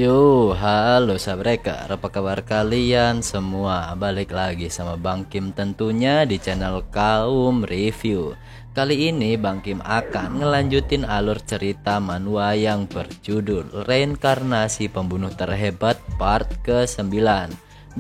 Yo, halo sabreker, apa kabar kalian semua? Balik lagi sama Bang Kim tentunya di channel Kaum Review. Kali ini Bang Kim akan ngelanjutin alur cerita manhwa yang berjudul Reinkarnasi Pembunuh Terhebat part ke-9.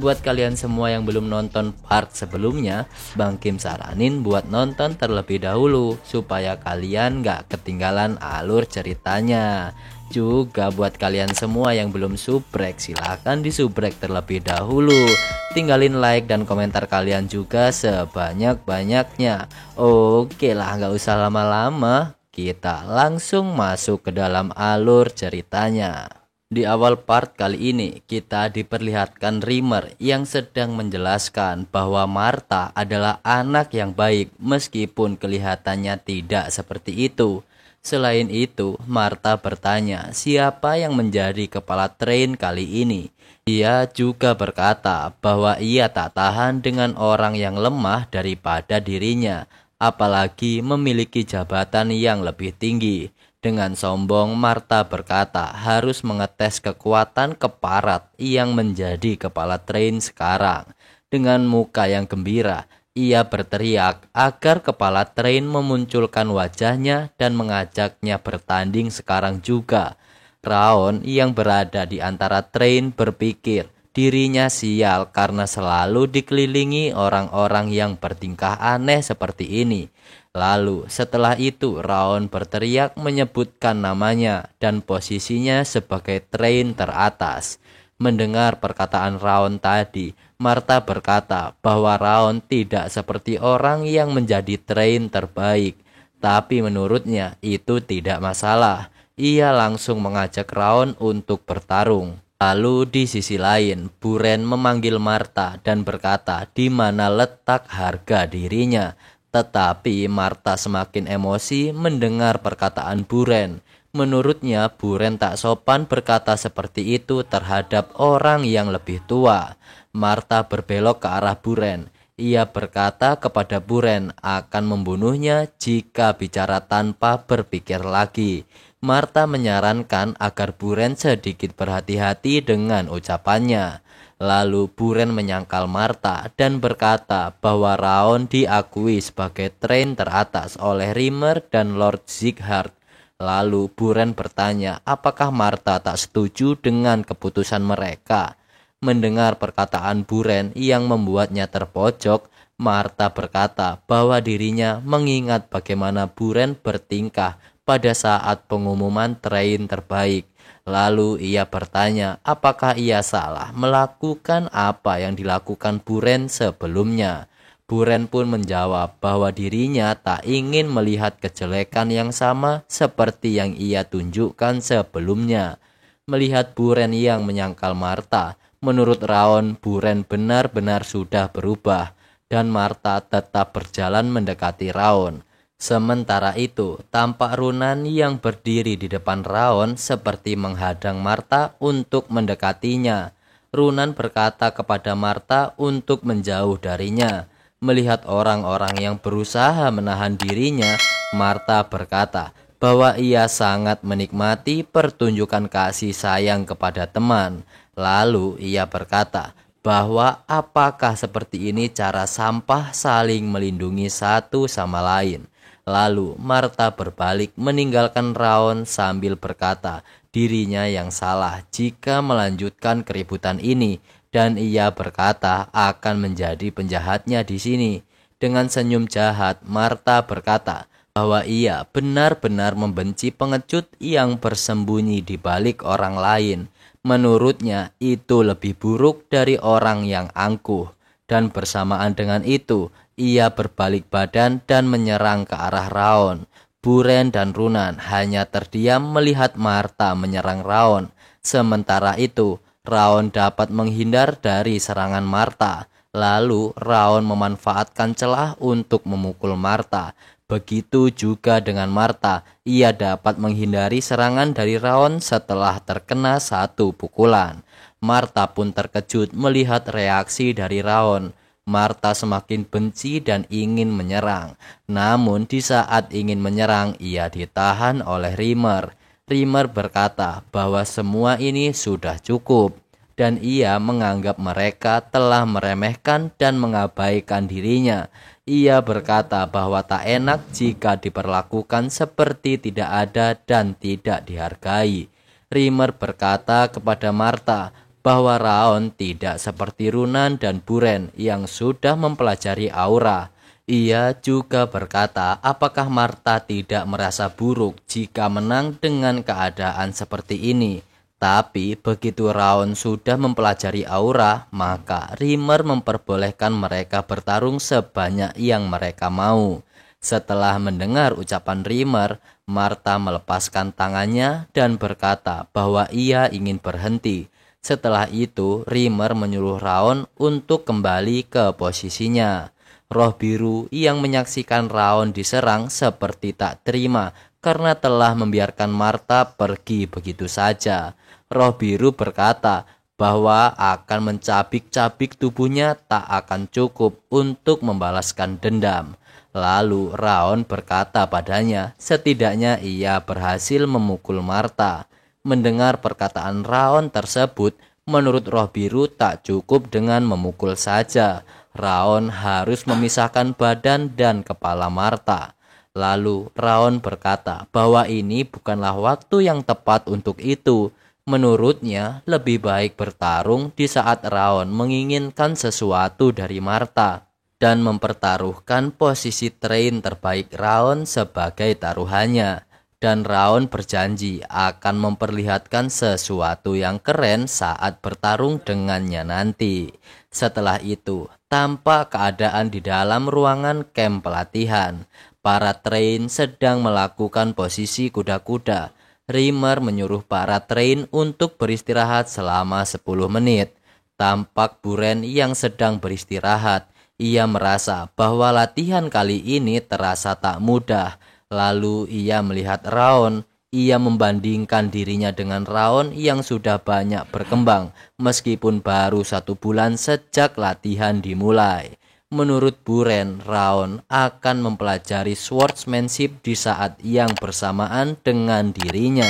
Buat kalian semua yang belum nonton part sebelumnya, Bang Kim saranin buat nonton terlebih dahulu supaya kalian gak ketinggalan alur ceritanya. Juga buat kalian semua yang belum subrek, silahkan disubrek terlebih dahulu. Tinggalin like dan komentar kalian juga sebanyak-banyaknya. Oke lah, nggak usah lama-lama, kita langsung masuk ke dalam alur ceritanya. Di awal part kali ini kita diperlihatkan Rimmer yang sedang menjelaskan bahwa Martha adalah anak yang baik meskipun kelihatannya tidak seperti itu. Selain itu, Martha bertanya siapa yang menjadi kepala train kali ini. Ia juga berkata bahwa ia tak tahan dengan orang yang lemah daripada dirinya, apalagi memiliki jabatan yang lebih tinggi. Dengan sombong, Martha berkata harus mengetes kekuatan keparat yang menjadi kepala train sekarang. Dengan muka yang gembira, ia berteriak agar kepala train memunculkan wajahnya dan mengajaknya bertanding sekarang juga. Raon yang berada di antara train berpikir dirinya sial karena selalu dikelilingi orang-orang yang bertingkah aneh seperti ini. Lalu setelah itu Raon berteriak menyebutkan namanya dan posisinya sebagai train teratas. Mendengar perkataan Raon tadi, Martha berkata bahwa Raon tidak seperti orang yang menjadi train terbaik. Tapi menurutnya itu tidak masalah. Ia langsung mengajak Raon untuk bertarung. Lalu di sisi lain, Buren memanggil Martha dan berkata di mana letak harga dirinya. Tetapi Martha semakin emosi mendengar perkataan Buren. Menurutnya Buren tak sopan berkata seperti itu terhadap orang yang lebih tua. Martha berbelok ke arah Buren. Ia berkata kepada Buren akan membunuhnya jika bicara tanpa berpikir lagi. Martha menyarankan agar Buren sedikit berhati-hati dengan ucapannya. Lalu Buren menyangkal Martha dan berkata bahwa Raon diakui sebagai train teratas oleh Rimmer dan Lord Sighart. Lalu Buren bertanya apakah Martha tak setuju dengan keputusan mereka. Mendengar perkataan Buren yang membuatnya terpojok, Martha berkata bahwa dirinya mengingat bagaimana Buren bertingkah pada saat pengumuman train terbaik. Lalu ia bertanya apakah ia salah melakukan apa yang dilakukan Buren sebelumnya. Buren pun menjawab bahwa dirinya tak ingin melihat kejelekan yang sama seperti yang ia tunjukkan sebelumnya. Melihat Buren yang menyangkal Martha, menurut Raon Buren benar-benar sudah berubah dan Martha tetap berjalan mendekati Raon. Sementara itu, tampak Runan yang berdiri di depan Raon seperti menghadang Martha untuk mendekatinya. Runan berkata kepada Martha untuk menjauh darinya. Melihat orang-orang yang berusaha menahan dirinya, Martha berkata bahwa ia sangat menikmati pertunjukan kasih sayang kepada teman. Lalu ia berkata bahwa apakah seperti ini cara sampah saling melindungi satu sama lain. Lalu Martha berbalik meninggalkan Raon sambil berkata dirinya yang salah jika melanjutkan keributan ini. Dan ia berkata akan menjadi penjahatnya di sini. Dengan senyum jahat, Martha berkata bahwa ia benar-benar membenci pengecut yang bersembunyi di balik orang lain. Menurutnya itu lebih buruk dari orang yang angkuh. Dan bersamaan dengan itu, ia berbalik badan dan menyerang ke arah Raon. Buren dan Runan hanya terdiam melihat Martha menyerang Raon. Sementara itu, Raon dapat menghindar dari serangan Martha. Lalu Raon memanfaatkan celah untuk memukul Martha. Begitu juga dengan Martha, ia dapat menghindari serangan dari Raon setelah terkena satu pukulan. Martha pun terkejut melihat reaksi dari Raon. Martha semakin benci dan ingin menyerang. Namun di saat ingin menyerang, ia ditahan oleh Rimmer. Rimmer berkata bahwa semua ini sudah cukup, dan ia menganggap mereka telah meremehkan dan mengabaikan dirinya. Ia berkata bahwa tak enak jika diperlakukan seperti tidak ada dan tidak dihargai. Rimmer berkata kepada Martha bahwa Raon tidak seperti Runan dan Buren yang sudah mempelajari aura. Ia juga berkata apakah Martha tidak merasa buruk jika menang dengan keadaan seperti ini. Tapi begitu Raon sudah mempelajari aura, maka Rimmer memperbolehkan mereka bertarung sebanyak yang mereka mau. Setelah mendengar ucapan Rimmer, Martha melepaskan tangannya dan berkata bahwa ia ingin berhenti. Setelah itu, Rimmer menyuruh Raon untuk kembali ke posisinya. Roh biru yang menyaksikan Raon diserang seperti tak terima karena telah membiarkan Martha pergi begitu saja. Roh biru berkata bahwa akan mencabik-cabik tubuhnya tak akan cukup untuk membalaskan dendam. Lalu Raon berkata padanya, setidaknya ia berhasil memukul Martha. Mendengar perkataan Raon tersebut, menurut roh biru tak cukup dengan memukul saja. Raon harus memisahkan badan dan kepala Martha. Lalu Raon berkata bahwa ini bukanlah waktu yang tepat untuk itu. Menurutnya lebih baik bertarung di saat Raon menginginkan sesuatu dari Martha dan mempertaruhkan posisi train terbaik Raon sebagai taruhannya. Dan Raon berjanji akan memperlihatkan sesuatu yang keren saat bertarung dengannya nanti. Setelah itu, tampak keadaan di dalam ruangan camp pelatihan. Para train sedang melakukan posisi kuda-kuda. Rimmer menyuruh para train untuk beristirahat selama 10 menit. Tampak Buren yang sedang beristirahat. Ia merasa bahwa latihan kali ini terasa tak mudah. Lalu ia melihat Raon. Ia membandingkan dirinya dengan Raon yang sudah banyak berkembang meskipun baru 1 bulan sejak latihan dimulai. Menurut Buren, Raon akan mempelajari swordsmanship di saat yang bersamaan dengan dirinya.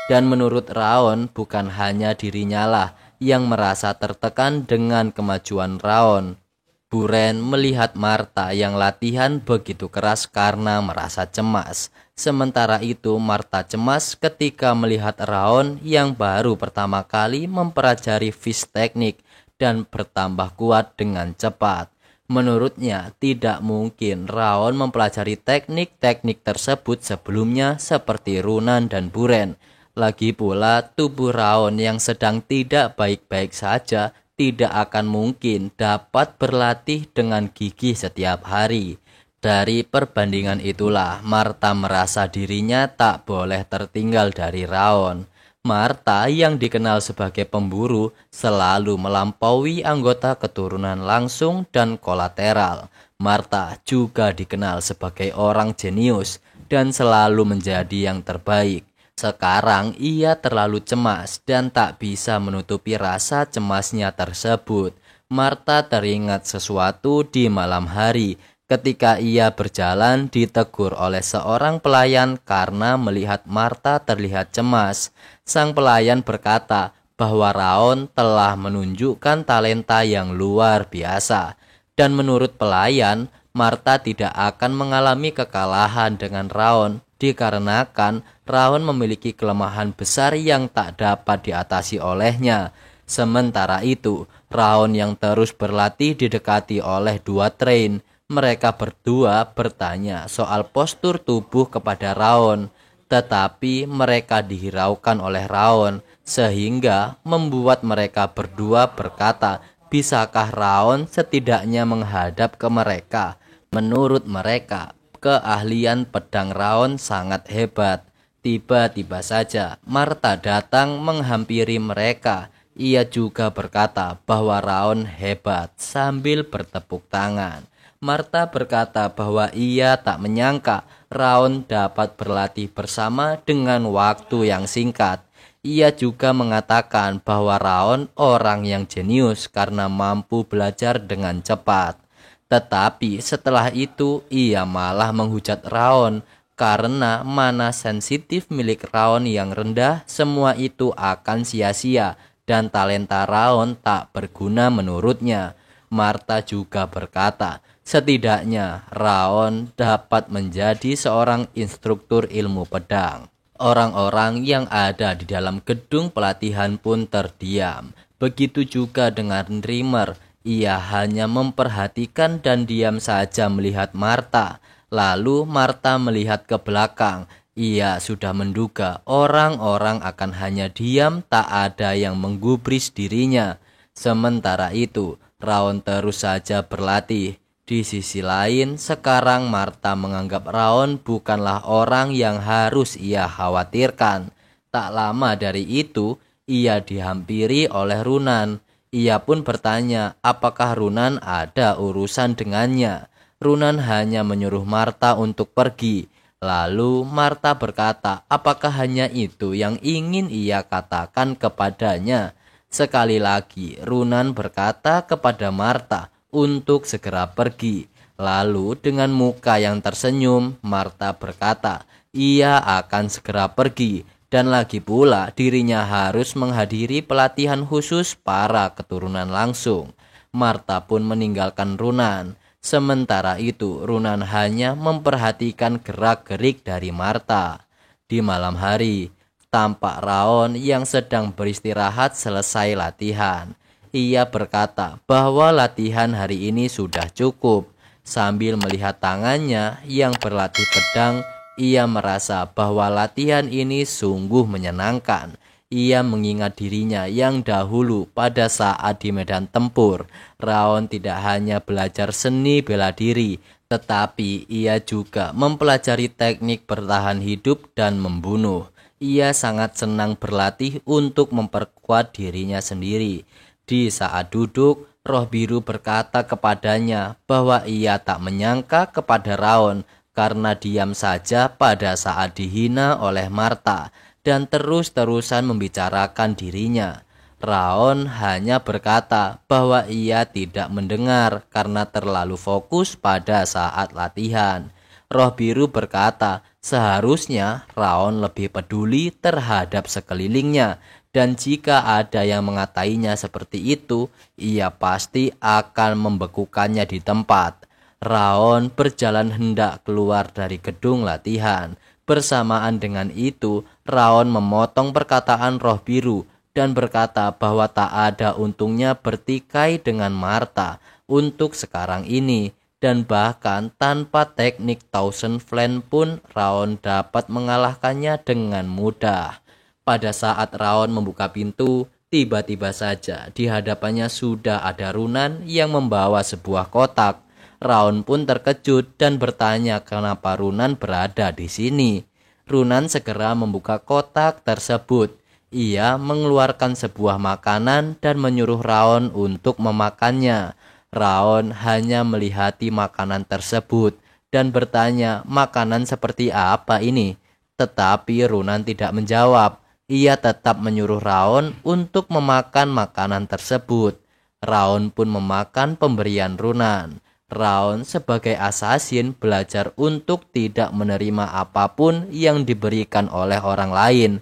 Dan menurut Raon, bukan hanya dirinya lah yang merasa tertekan dengan kemajuan Raon. Buren melihat Martha yang latihan begitu keras karena merasa cemas. Sementara itu Martha cemas ketika melihat Raon yang baru pertama kali mempelajari fist teknik dan bertambah kuat dengan cepat. Menurutnya tidak mungkin Raon mempelajari teknik-teknik tersebut sebelumnya seperti Runan dan Buren. Lagi pula tubuh Raon yang sedang tidak baik-baik saja tidak akan mungkin dapat berlatih dengan gigih setiap hari. Dari perbandingan itulah Martha merasa dirinya tak boleh tertinggal dari Raon. Martha yang dikenal sebagai pemburu selalu melampaui anggota keturunan langsung dan kolateral. Martha juga dikenal sebagai orang jenius dan selalu menjadi yang terbaik. Sekarang ia terlalu cemas dan tak bisa menutupi rasa cemasnya tersebut. Martha teringat sesuatu di malam hari. Ketika ia berjalan ditegur oleh seorang pelayan karena melihat Martha terlihat cemas. Sang pelayan berkata bahwa Raon telah menunjukkan talenta yang luar biasa. Dan menurut pelayan, Martha tidak akan mengalami kekalahan dengan Raon dikarenakan Raon memiliki kelemahan besar yang tak dapat diatasi olehnya. Sementara itu, Raon yang terus berlatih didekati oleh 2 train. Mereka berdua bertanya soal postur tubuh kepada Raon, tetapi mereka dihiraukan oleh Raon sehingga membuat mereka berdua berkata, bisakah Raon setidaknya menghadap ke mereka? Menurut mereka, keahlian pedang Raon sangat hebat. Tiba-tiba saja Martha datang menghampiri mereka. Ia juga berkata bahwa Raon hebat sambil bertepuk tangan. Martha berkata bahwa ia tak menyangka Raon dapat berlatih bersama dengan waktu yang singkat. Ia juga mengatakan bahwa Raon orang yang jenius karena mampu belajar dengan cepat. Tetapi setelah itu ia malah menghujat Raon Karena mana sensitif milik Raon yang rendah, semua itu akan sia-sia dan talenta Raon tak berguna menurutnya. Martha juga berkata, setidaknya Raon dapat menjadi seorang instruktur ilmu pedang. Orang-orang yang ada di dalam gedung pelatihan pun terdiam. Begitu juga dengan Rimmer. Ia hanya memperhatikan dan diam saja melihat Martha. Lalu Martha melihat ke belakang. Ia sudah menduga orang-orang akan hanya diam, tak ada yang menggubris dirinya. Sementara itu, Raon terus saja berlatih. Di sisi lain, sekarang Martha menganggap Raon bukanlah orang yang harus ia khawatirkan. Tak lama dari itu, ia dihampiri oleh Runan. Ia pun bertanya apakah Runan ada urusan dengannya. Runan hanya menyuruh Martha untuk pergi. Lalu Martha berkata apakah hanya itu yang ingin ia katakan kepadanya. Sekali lagi Runan berkata kepada Martha untuk segera pergi. Lalu dengan muka yang tersenyum Martha berkata ia akan segera pergi. Dan lagi pula dirinya harus menghadiri pelatihan khusus para keturunan langsung. Martha pun meninggalkan Runan. Sementara itu Runan hanya memperhatikan gerak-gerik dari Martha. Di malam hari, tampak Raon yang sedang beristirahat selesai latihan. Ia berkata bahwa latihan hari ini sudah cukup. Sambil melihat tangannya yang berlatih pedang, ia merasa bahwa latihan ini sungguh menyenangkan. Ia mengingat dirinya yang dahulu pada saat di medan tempur. Raon tidak hanya belajar seni bela diri, tetapi ia juga mempelajari teknik bertahan hidup dan membunuh. Ia sangat senang berlatih untuk memperkuat dirinya sendiri. Di saat duduk, Roh Biru berkata kepadanya bahwa ia tak menyangka kepada Raon karena diam saja pada saat dihina oleh Martha dan terus-terusan membicarakan dirinya. Raon hanya berkata bahwa ia tidak mendengar karena terlalu fokus pada saat latihan. Roh Biru berkata seharusnya Raon lebih peduli terhadap sekelilingnya, dan jika ada yang mengatainya seperti itu, ia pasti akan membekukannya di tempat. Raon berjalan hendak keluar dari gedung latihan. Bersamaan dengan itu, Raon memotong perkataan Roh Biru dan berkata bahwa tak ada untungnya bertikai dengan Martha untuk sekarang ini, dan bahkan tanpa teknik Thousand Flame pun Raon dapat mengalahkannya dengan mudah. Pada saat Raon membuka pintu, tiba-tiba saja di hadapannya sudah ada Runan yang membawa sebuah kotak. Raon pun terkejut dan bertanya kenapa Runan berada di sini. Runan segera membuka kotak tersebut. Ia mengeluarkan sebuah makanan dan menyuruh Raon untuk memakannya. Raon hanya melihati makanan tersebut dan bertanya makanan seperti apa ini. Tetapi Runan tidak menjawab. Ia tetap menyuruh Raon untuk memakan makanan tersebut. Raon pun memakan pemberian Runan. Raon sebagai asasin belajar untuk tidak menerima apapun yang diberikan oleh orang lain.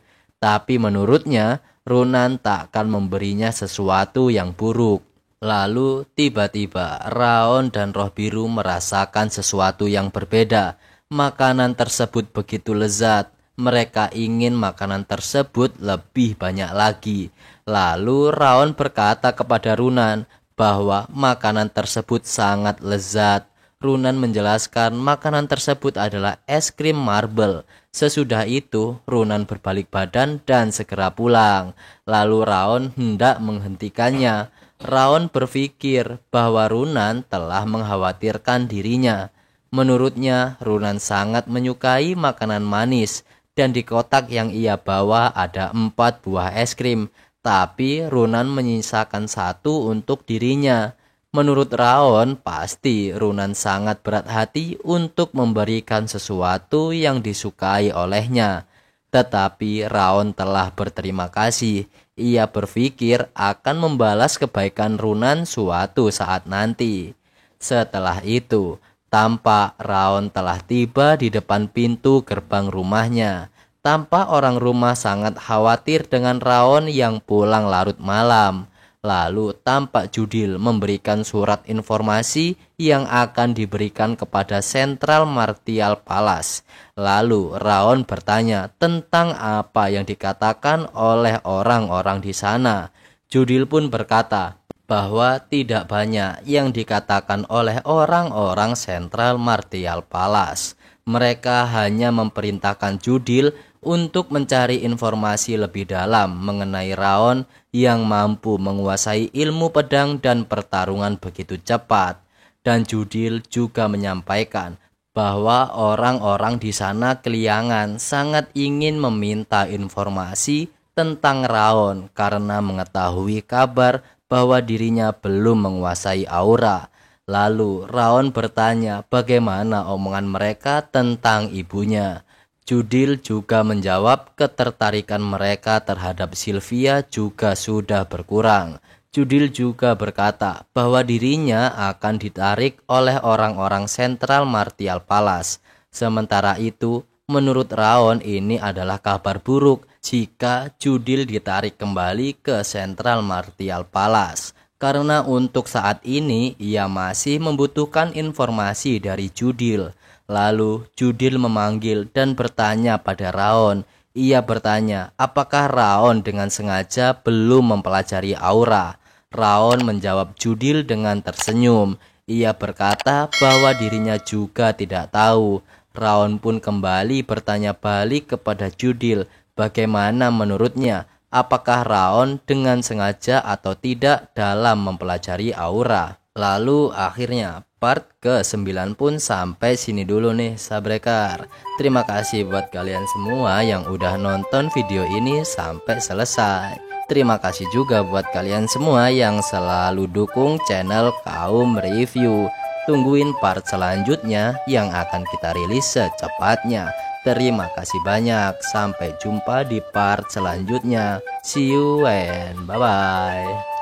Tapi menurutnya, Runan tak akan memberinya sesuatu yang buruk. Lalu tiba-tiba Raon dan Roh Biru merasakan sesuatu yang berbeda. Makanan tersebut begitu lezat. Mereka ingin makanan tersebut lebih banyak lagi. Lalu Raon berkata kepada Runan bahwa makanan tersebut sangat lezat. Runan menjelaskan makanan tersebut adalah es krim marble. Sesudah itu, Runan berbalik badan dan segera pulang. Lalu Raon hendak menghentikannya. Raon berpikir bahwa Runan telah mengkhawatirkan dirinya. Menurutnya, Runan sangat menyukai makanan manis, dan di kotak yang ia bawa ada 4 buah es krim. Tapi Runan menyisakan 1 untuk dirinya. Menurut Raon, pasti Runan sangat berat hati untuk memberikan sesuatu yang disukai olehnya. Tetapi Raon telah berterima kasih. Ia berpikir akan membalas kebaikan Runan suatu saat nanti. Setelah itu, tampak Raon telah tiba di depan pintu gerbang rumahnya. Tampak orang rumah sangat khawatir dengan Raon yang pulang larut malam. Lalu tampak Judil memberikan surat informasi yang akan diberikan kepada Sentral Martial Palace. Lalu Raon bertanya tentang apa yang dikatakan oleh orang-orang di sana. Judil pun berkata bahwa tidak banyak yang dikatakan oleh orang-orang Sentral Martial Palace. Mereka hanya memerintahkan Judil untuk mencari informasi lebih dalam mengenai Raon yang mampu menguasai ilmu pedang dan pertarungan begitu cepat. Dan Judil juga menyampaikan bahwa orang-orang di sana keliangan sangat ingin meminta informasi tentang Raon karena mengetahui kabar bahwa dirinya belum menguasai aura. Lalu Raon bertanya bagaimana omongan mereka tentang ibunya. Judil juga menjawab ketertarikan mereka terhadap Sylvia juga sudah berkurang. Judil juga berkata bahwa dirinya akan ditarik oleh orang-orang Sentral Martial Palace. Sementara itu, menurut Raon ini adalah kabar buruk jika Judil ditarik kembali ke Sentral Martial Palace. Karena untuk saat ini ia masih membutuhkan informasi dari Judil. Lalu Judil memanggil dan bertanya pada Raon. Ia bertanya apakah Raon dengan sengaja belum mempelajari aura. Raon menjawab Judil dengan tersenyum. Ia berkata bahwa dirinya juga tidak tahu. Raon pun kembali bertanya balik kepada Judil bagaimana menurutnya, apakah Raon dengan sengaja atau tidak dalam mempelajari aura. Lalu akhirnya part ke-9 pun sampai sini dulu nih sabrekar. Terima kasih buat kalian semua yang udah nonton video ini sampai selesai. Terima kasih juga buat kalian semua yang selalu dukung channel Kaum Review. Tungguin part selanjutnya yang akan kita rilis secepatnya. Terima kasih banyak. Sampai jumpa di part selanjutnya. See you and bye-bye.